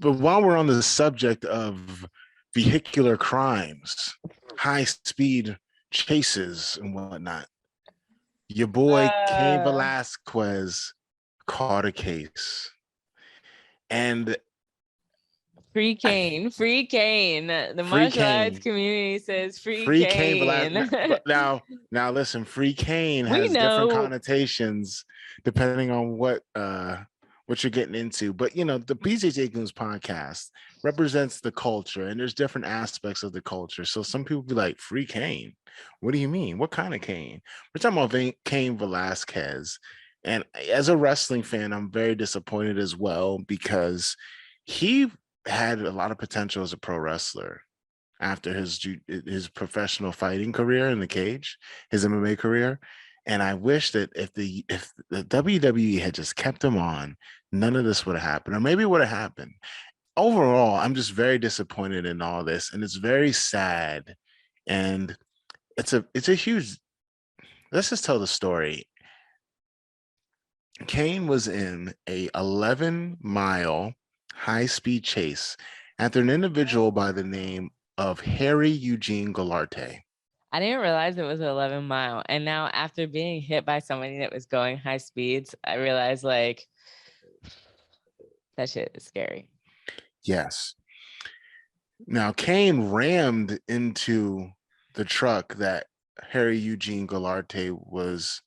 But while we're on the subject of vehicular crimes, high speed chases and whatnot, your boy Cain Uh, Velasquez caught a case. And Free I, Cain, free Cain. The free martial arts Cain, community says free free Cain Cain. Velasquez. Now listen, free Cain We has different know. connotations depending on what you're getting into. But you know, the BJJ Goons podcast represents the culture, and there's different aspects of the culture. So some people be like, free Cain. What do you mean? What kind of Cain? We're talking about Cain Velasquez. And as a wrestling fan, I'm very disappointed as well because he had a lot of potential as a pro wrestler after his professional fighting career in the cage, his MMA career. And I wish that if the WWE had just kept him on, none of this would have happened, or maybe it would have happened. Overall, I'm just very disappointed in all this, and it's very sad. And it's a huge. Let's just tell the story. Kane was in a 11-mile high-speed chase after an individual by the name of Harry Eugene Galarte. I didn't realize it was an 11-mile. And now after being hit by somebody that was going high speeds, I realized like that shit is scary. Yes. Now, Kane rammed into the truck that Harry Eugene Galarte was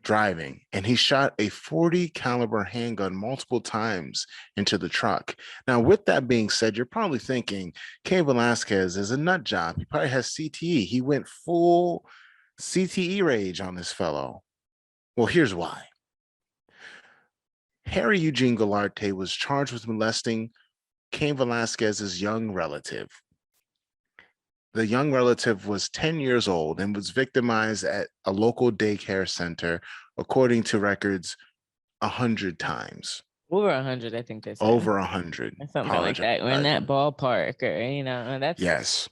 driving, and he shot a 40 caliber handgun multiple times into the truck. Now, with that being said, you're probably thinking Cain Velasquez is a nut job. He probably has CTE. He went full CTE rage on this fellow. Well, here's why. Harry Eugene Galarte was charged with molesting Cain Velasquez's young relative. The young relative was 10 years old and was victimized at a local daycare center, according to records, 100 times. Over 100, I think they said. Over 100. Or something like Apologize. that. We're in that ballpark, or that's Yes.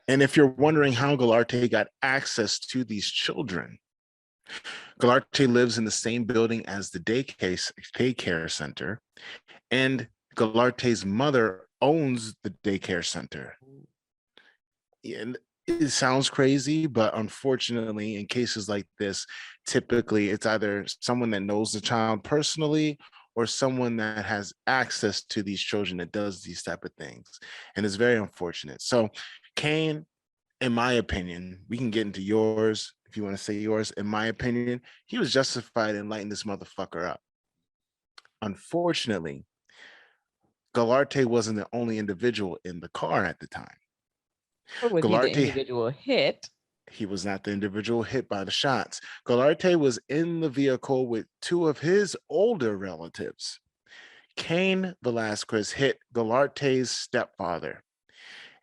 And if you're wondering how Galarte got access to these children, Galarte lives in the same building as the daycare center, and Galarte's mother owns the daycare center. And it sounds crazy, but unfortunately, in cases like this, typically it's either someone that knows the child personally or someone that has access to these children that does these type of things. And it's very unfortunate. So, Cain, in my opinion, we can get into yours if you want to say yours. In my opinion, he was justified in lighting this motherfucker up. Unfortunately, Galarte wasn't the only individual in the car at the time. or was he the Galarte, individual hit? he was not the individual hit by the shots. Galarte was in the vehicle with two of his older relatives. Cain Velasquez hit Galarte's stepfather.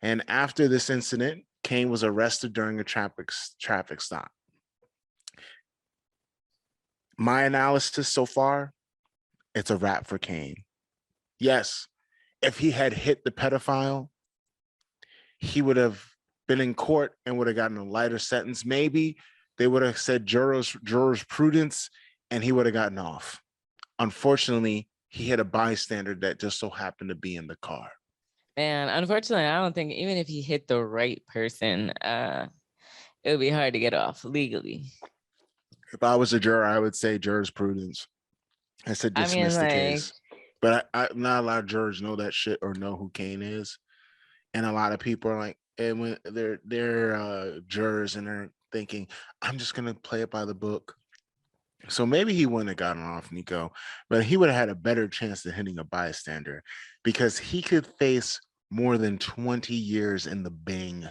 And after this incident, Cain was arrested during a traffic stop. My analysis so far, it's a wrap for Cain. Yes, if he had hit the pedophile, he would have been in court and would have gotten a lighter sentence. Maybe they would have said jurors prudence, and he would have gotten off. Unfortunately, he hit a bystander that just so happened to be in the car. And unfortunately, I don't think even if he hit the right person, it would be hard to get off legally. If I was a juror, I would say jurors prudence. I said I mean, dismiss the like, case. But not a lot of jurors know that shit or know who Cain is. And a lot of people are like, and when they're jurors and they're thinking, I'm just gonna play it by the book. So maybe he wouldn't have gotten off, Nico, but he would have had a better chance than hitting a bystander because he could face more than 20 years in the Bing.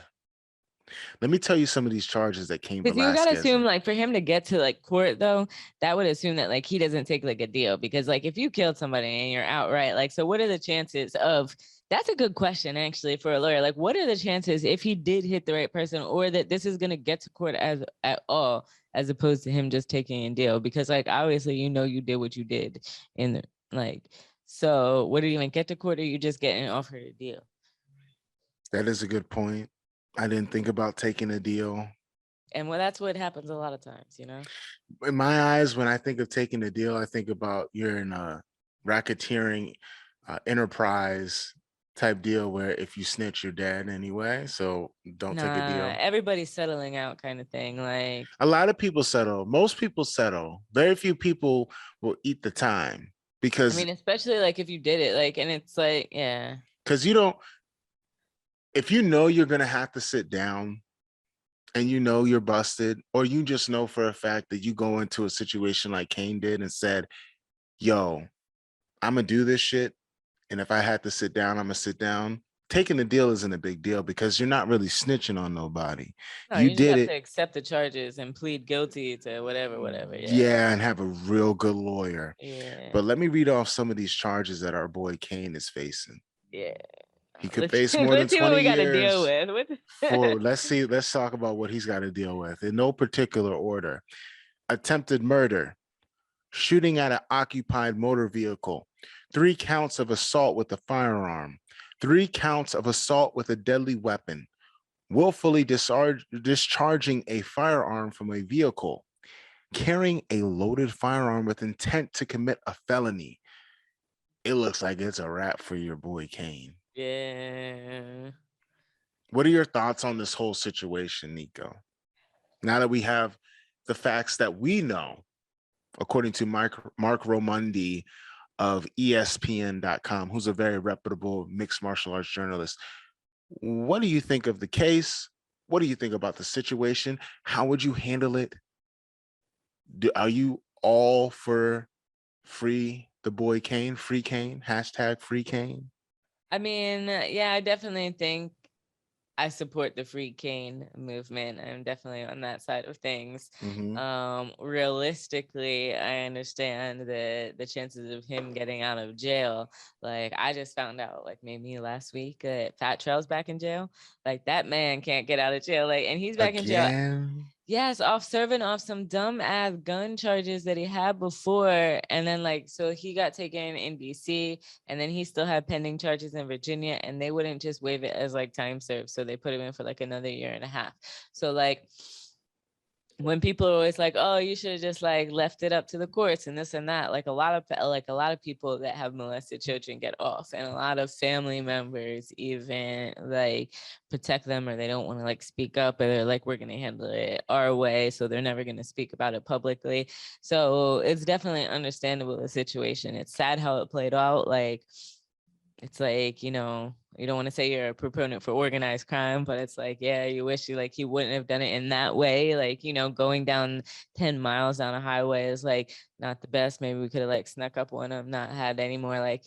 Let me tell you some of these charges that Cain because you gotta Velasquez. assume like for him to get to like court though, that would assume that like he doesn't take like a deal because like if you killed somebody and you're outright like, so what are the chances of? That's a good question actually for a lawyer. Like, what are the chances if he did hit the right person, or that this is gonna get to court as at all, as opposed to him just taking a deal? Because like obviously you did what you did, in like, so would it even get to court, or you just getting offered a deal? That is a good point. I didn't think about taking a deal. And well, that's what happens a lot of times. In my eyes, when I think of taking a deal, I think about you're in a racketeering enterprise type deal where if you snitch, you're dead anyway. So don't take a Nah, deal. everybody's settling out kind of thing. Like, A lot of people settle. Most people settle. Very few people will eat the time I because mean, especially like if you did it, like, and it's like, yeah. you don't. If you know you're gonna have to sit down and you know you're busted, or you just know for a fact that you go into a situation like Cain did and said, "Yo, I'm gonna do this shit, and if I had to sit down, I'm gonna sit down." Taking the deal isn't a big deal because you're not really snitching on nobody. No, You you just did have it, to accept the charges and plead guilty to whatever, whatever. Yeah. yeah, and have a real good lawyer. Yeah. But let me read off some of these charges that our boy Cain is facing. Yeah. He could Let's face more than let's see what 20 we got to deal years with. for, let's talk about what he's got to deal with in no particular order. Attempted murder, shooting at an occupied motor vehicle, 3 counts of assault with a firearm, 3 counts of assault with a deadly weapon, willfully discharging a firearm from a vehicle, carrying a loaded firearm with intent to commit a felony. It looks like it's a wrap for your boy Cain. Yeah. What are your thoughts on this whole situation, Nico? Now that we have the facts that we know, according to Mark Romundi of ESPN.com, who's a very reputable mixed martial arts journalist, what do you think of the case? What do you think about the situation? How would you handle it? Are you all for free the boy Cain, free Cain, hashtag free Cain? I mean, yeah, I definitely think I support the free Cain movement. I'm definitely on that side of things. Mm-hmm. Realistically, I understand the chances of him getting out of jail. Like, I just found out, like, maybe last week that Fat Trail's back in jail. Like, that man can't get out of jail. Like, and he's back in jail. Again? Yes, off serving off some dumb ass gun charges that he had before. And then, like, so he got taken in DC, and then he still had pending charges in Virginia, and they wouldn't just waive it as like time served. So they put him in for like another year and a half. So, like, when people are always like, oh, you should have just like left it up to the courts and this and that, like a lot of people that have molested children get off, and a lot of family members even like protect them, or they don't want to like speak up, or they're like, we're going to handle it our way, so they're never going to speak about it publicly. So it's definitely understandable, the situation. It's sad how it played out. Like, it's like, you don't want to say you're a proponent for organized crime, but it's like, yeah, you wish he wouldn't have done it in that way. Like, going down 10 miles down a highway is like not the best. Maybe we could have like snuck up on him, not had any more like,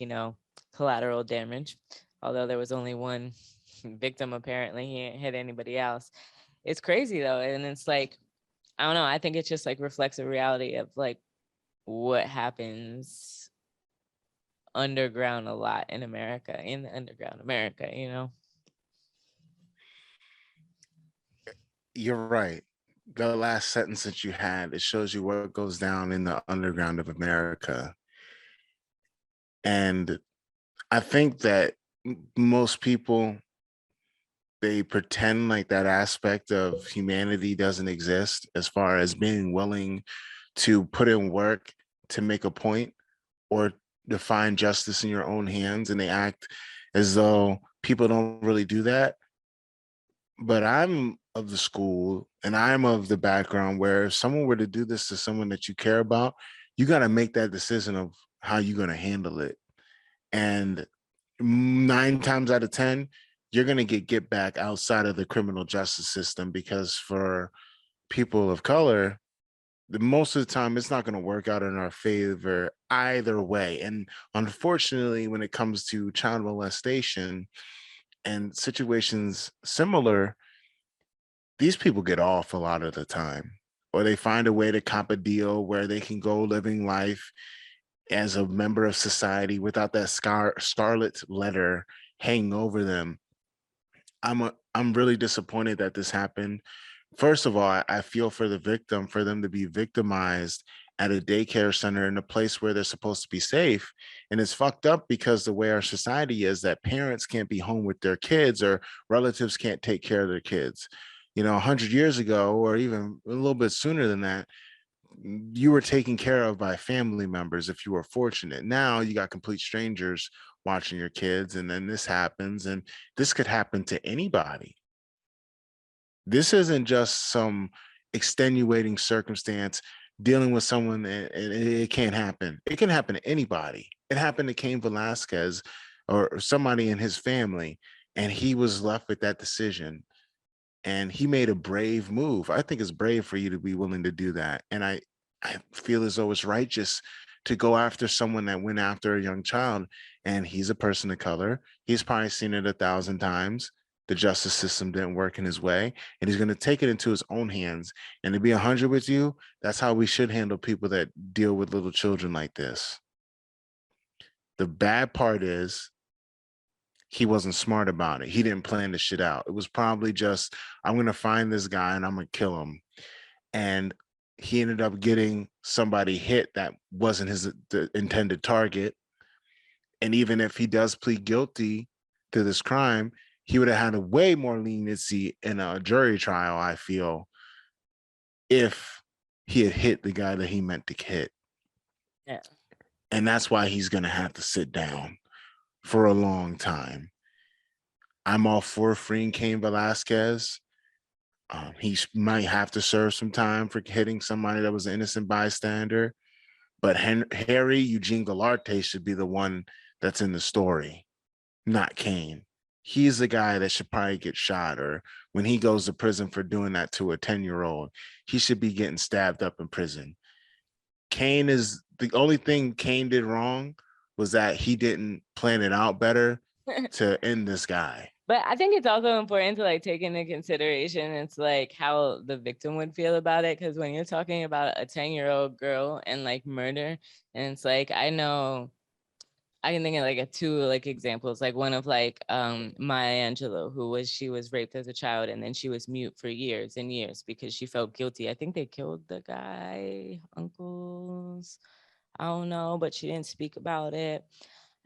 collateral damage. Although there was only one victim, apparently. He didn't hit anybody else. It's crazy though. And it's like, I don't know. I think it just like reflects a reality of like what happens underground a lot in America, in the underground America. You're right. The last sentence that you had, it shows you what goes down in the underground of America. And I think that most people, they pretend like that aspect of humanity doesn't exist, as far as being willing to put in work to make a point or to find justice in your own hands. And they act as though people don't really do that. But I'm of the school and I'm of the background where if someone were to do this to someone that you care about, you got to make that decision of how you're going to handle it. And 9 times out of 10, you're going to get back outside of the criminal justice system, because for people of color, most of the time it's not going to work out in our favor either way. And unfortunately, when it comes to child molestation and situations similar, these people get off a lot of the time, or they find a way to cop a deal where they can go living life as a member of society without that scarlet letter hanging over them. I'm really disappointed that this happened. First of all, I feel for the victim, for them to be victimized at a daycare center in a place where they're supposed to be safe. And it's fucked up because the way our society is, that parents can't be home with their kids, or relatives can't take care of their kids. 100 years ago, or even a little bit sooner than that, you were taken care of by family members if you were fortunate. Now you got complete strangers watching your kids, and then this happens, and this could happen to anybody. This isn't just some extenuating circumstance dealing with someone, and it can't happen. It can happen to anybody. It happened to Cain Velasquez or somebody in his family, and he was left with that decision. And he made a brave move. I think it's brave for you to be willing to do that. And I feel as though it's righteous to go after someone that went after a young child. And he's a person of color. He's probably seen it 1,000 times. The justice system didn't work in his way, and he's going to take it into his own hands. And to be 100 with you, that's how we should handle people that deal with little children like this. The bad part is he wasn't smart about it. He didn't plan the shit out. It was probably just, I'm going to find this guy and I'm going to kill him. And he ended up getting somebody hit that wasn't his the intended target. And even if he does plead guilty to this crime, he would have had a way more leniency in a jury trial, I feel, if he had hit the guy that he meant to hit. Yeah. And that's why he's going to have to sit down for a long time. I'm all for freeing Cain Velasquez. He might have to serve some time for hitting somebody that was an innocent bystander. But Harry Eugene Galarte should be the one that's in the story, not Cain. He's the guy that should probably get shot, or when he goes to prison for doing that to a 10-year-old, he should be getting stabbed up in prison. Cain is the only thing Cain did wrong was that he didn't plan it out better to end this guy. But I think it's also important to like take into consideration it's like how the victim would feel about it. Because when you're talking about a 10-year-old girl and like murder, and it's like I know I can think of like two like examples, like one of like Maya Angelou, she was raped as a child and then she was mute for years and years because she felt guilty. I think they killed the guy, uncles, I don't know, but she didn't speak about it.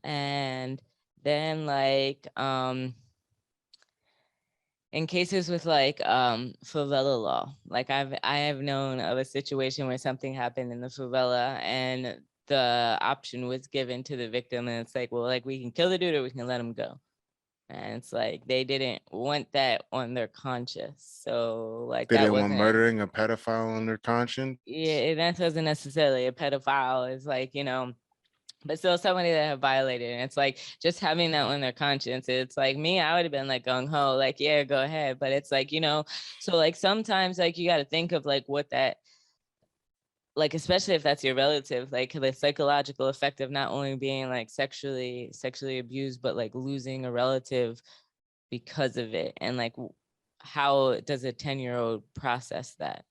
And then like in cases with like favela law, like I have known of a situation where something happened in the favela and the option was given to the victim, and it's like, well, like we can kill the dude or we can let him go. And it's like they didn't want that on their conscience. So like They that didn't want wasn't, murdering a pedophile on their conscience. yeah, that wasn't necessarily a pedophile. It's like, you know, but still somebody that have violated. And it's like just having that on their conscience. It's like me, I would have been like gung ho, like, yeah, go ahead. But it's like, you know, so like sometimes like you got to think of like what that, like, especially if that's your relative, like the psychological effect of not only being like sexually abused, but like losing a relative because of it. And like, how does a 10-year-old process that?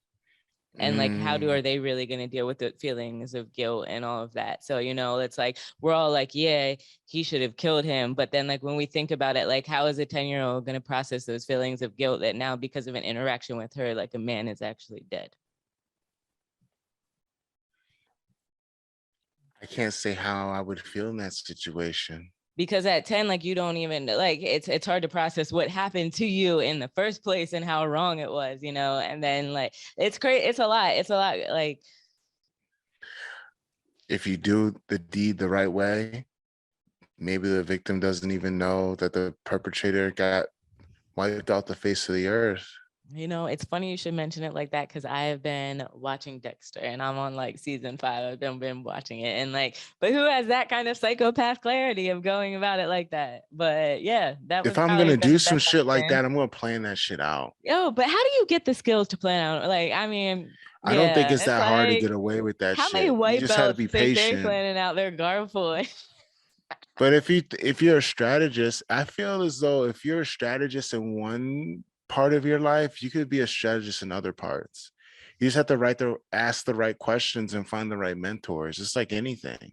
And like are they really going to deal with the feelings of guilt and all of that? So, you know, it's like we're all like, yeah, he should have killed him, but then like when we think about it, like how is a 10-year-old going to process those feelings of guilt that now because of an interaction with her, like a man is actually dead? I can't say how I would feel in that situation. Because at 10, like you don't even like it's hard to process what happened to you in the first place and how wrong it was, you know. And then like it's crazy, it's a lot like If you do the deed the right way, maybe the victim doesn't even know that the perpetrator got wiped off the face of the earth. you know, it's funny you should mention it like that because I have been watching Dexter and I'm on like season 5. I've been watching it and like, but who has that kind of psychopath clarity of going about it like that? But yeah, that If was I'm probably gonna been do the some best shit like option. that, I'm gonna plan that shit out. Yo, but how do you get the skills to plan out? Like, I mean, I don't think yeah, it's it's that hard to get like away with that how many shit. You white just have to belts be think they're patient. planning out their guard for? But if you're a strategist, I feel as though if you're a strategist in one part of your life, you could be a strategist in other parts. You just have to ask the right questions and find the right mentors. It's like anything.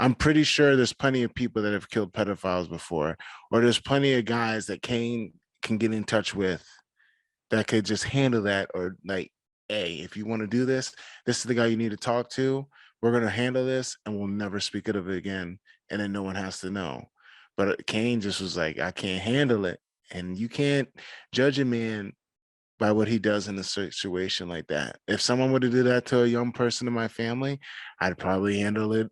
I'm pretty sure there's plenty of people that have killed pedophiles before, or there's plenty of guys that can get in touch with that could just handle that, or like, hey, if you want to do this, this is the guy you need to talk to. We're gonna handle this, and we'll never speak of it again, and then no one has to know. But Cain just was like, I can't handle it, and you can't judge a man by what he does in a situation like that. If someone were to do that to a young person in my family, I'd probably handle it.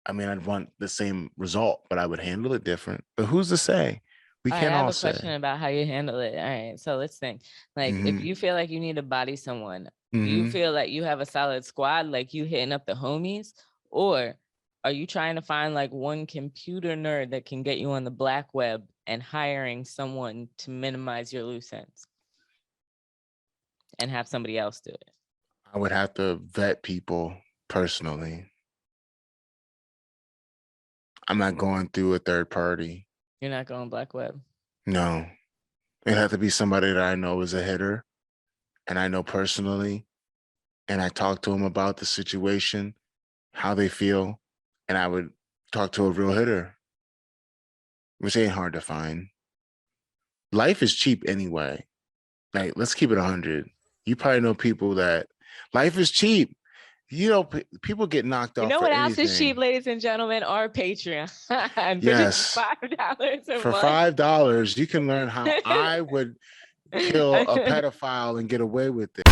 I mean, I'd want the same result, but I would handle it different. But who's to say? We All right, can't I have all a question say. about how you handle it. All right, so let's think. Like, if you feel like you need to body someone, do you feel like you have a solid squad, like you hitting up the homies, or are you trying to find like one computer nerd that can get you on the black web and hiring someone to minimize your loose ends and have somebody else do it? I would have to vet people personally. I'm not going through a third party. You're not going black web. No, it had to be somebody that I know is a hitter and I know personally. And I talk to them about the situation, how they feel, and I would talk to a real hitter, which ain't hard to find. Life is cheap anyway. Like, let's keep it 100. You probably know people that life is cheap. You know, people get knocked You off know for what else is cheap, anything. ladies and gentlemen? Our Patreon. For just Yes. $5 a For month. $5, you can learn how I would kill a pedophile and get away with it.